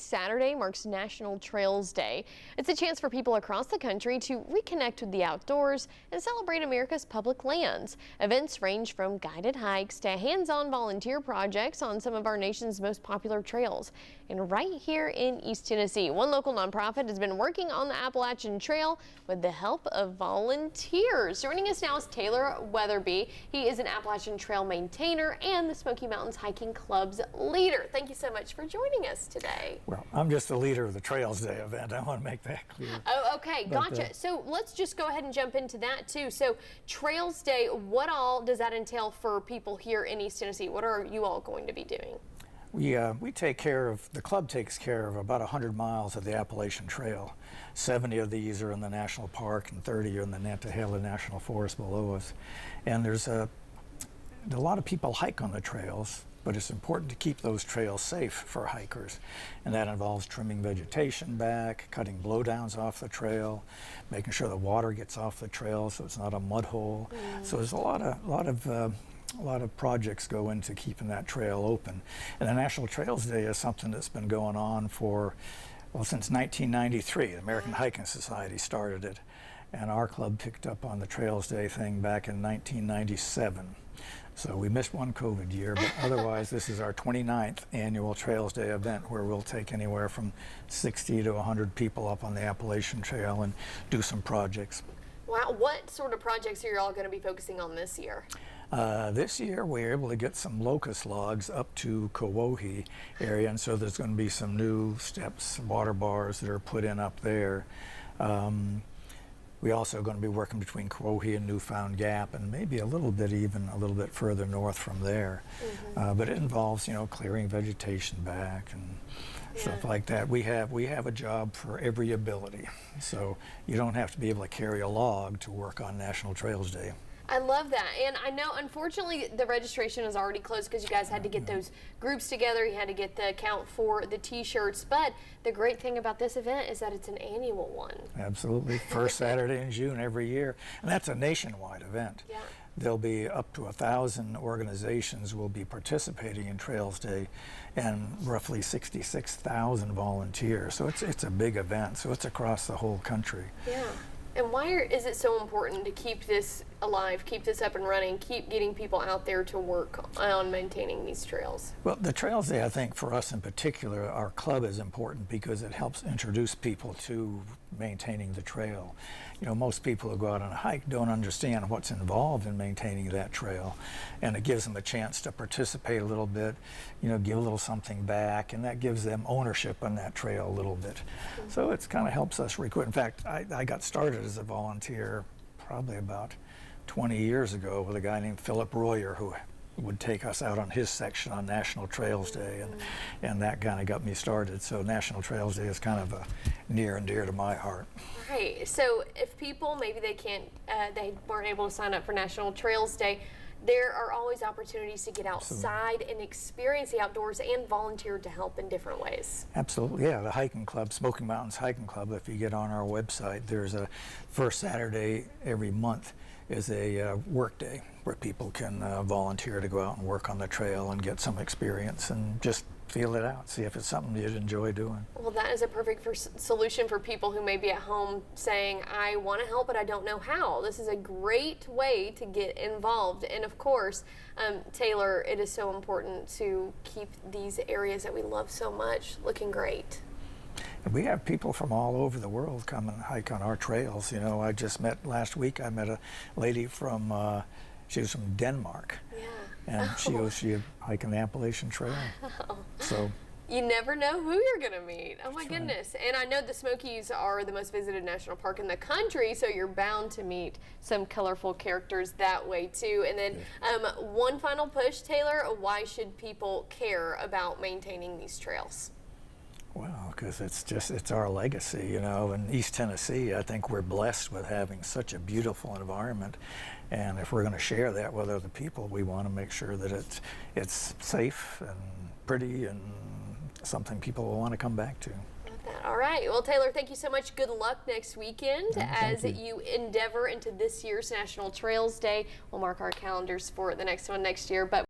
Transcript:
Saturday marks National Trails Day. It's a chance for people across the country to reconnect with the outdoors and celebrate America's public lands. Events range from guided hikes to hands-on volunteer projects on some of our nation's most popular trails. And right here in East Tennessee, one local nonprofit has been working on the Appalachian Trail with the help of volunteers. Joining us now is Taylor Weatherby. He is an Appalachian Trail maintainer and the Smoky Mountains Hiking Club's leader. Thank you so much for joining us today. Well, I'm just the leader of the Trails Day event. I want to make that clear. Oh, okay, gotcha. So let's just go ahead and jump into that too. So Trails Day, what all does that entail for people here in East Tennessee? What are you all going to be doing? We take care of, the club takes care of about 100 miles of the Appalachian Trail. 70 of these are in the national park and 30 are in the Nantahala National Forest below us. And there's a lot of people hike on the trails, but it's important to keep those trails safe for hikers. And that involves trimming vegetation back, cutting blowdowns off the trail, making sure the water gets off the trail so it's not a mud hole. So there's a lot of projects go into keeping that trail open. And the National Trails Day is something that's been going on for, well, since 1993. The American Hiking Society started it. And our club picked up on the Trails Day thing back in 1997. So we missed one COVID year, but otherwise this is our 29th annual Trails Day event where we'll take anywhere from 60 to 100 people up on the Appalachian Trail and do some projects. Wow, what sort of projects are you all going to be focusing on this year? This year we were able to get some locust logs up to Kawohe area, and so there's going to be some new steps, water bars that are put in up there. We're also going to be working between Kawohe and Newfound Gap, and maybe even a little bit further north from there. But it involves, you know, clearing vegetation back and stuff like that. We have a job for every ability, so you don't have to be able to carry a log to work on National Trails Day. I love that. And I know, unfortunately, the registration is already closed because you guys had to get those groups together. You had to get the account for the T-shirts. But the great thing about this event is that it's an annual one. Absolutely. First Saturday in June every year. And that's a nationwide event. Yeah. There'll be up to 1,000 organizations will be participating in Trails Day and roughly 66,000 volunteers. So it's a big event. So it's across the whole country. Yeah. And why is it so important to keep this alive, keep this up and running, keep getting people out there to work on maintaining these trails? Well, the Trails Day, I think for us in particular, our club is important because it helps introduce people to maintaining the trail. You know, most people who go out on a hike don't understand what's involved in maintaining that trail, and it gives them a chance to participate a little bit, you know, give a little something back, and that gives them ownership on that trail a little bit. So it kind of helps us recruit. In fact, I got started as a volunteer probably about 20 years ago with a guy named Philip Royer who would take us out on his section on National Trails Day, and that kind of got me started. So National Trails Day is kind of near and dear to my heart. Right. So if people, maybe they weren't able to sign up for National Trails Day, there are always opportunities to get outside and experience the outdoors and volunteer to help in different ways. Absolutely, yeah. The hiking club, Smoky Mountains Hiking Club, if you get on our website, there's a first Saturday every month is a work day where people can volunteer to go out and work on the trail and get some experience and just feel it out, see if it's something you'd enjoy doing. Well, that is a perfect solution for people who may be at home saying, I want to help, but I don't know how. This is a great way to get involved. And of course, Taylor, it is so important to keep these areas that we love so much looking great. We have people from all over the world come and hike on our trails. You know, last week I met a lady from, she was from Denmark. Yeah. And she hiking the Appalachian Trail. Wow. So you never know who you're going to meet. Oh my goodness. And I know the Smokies are the most visited national park in the country, so you're bound to meet some colorful characters that way too. And then one final push, Taylor, why should people care about maintaining these trails? Well, because it's our legacy, you know. In East Tennessee, I think we're blessed with having such a beautiful environment, and if we're going to share that with other people, we want to make sure that it's safe and pretty and something people will want to come back to. All right. Well, Taylor, thank you so much. Good luck next weekend as you endeavor into this year's National Trails Day. We'll mark our calendars for the next one next year. But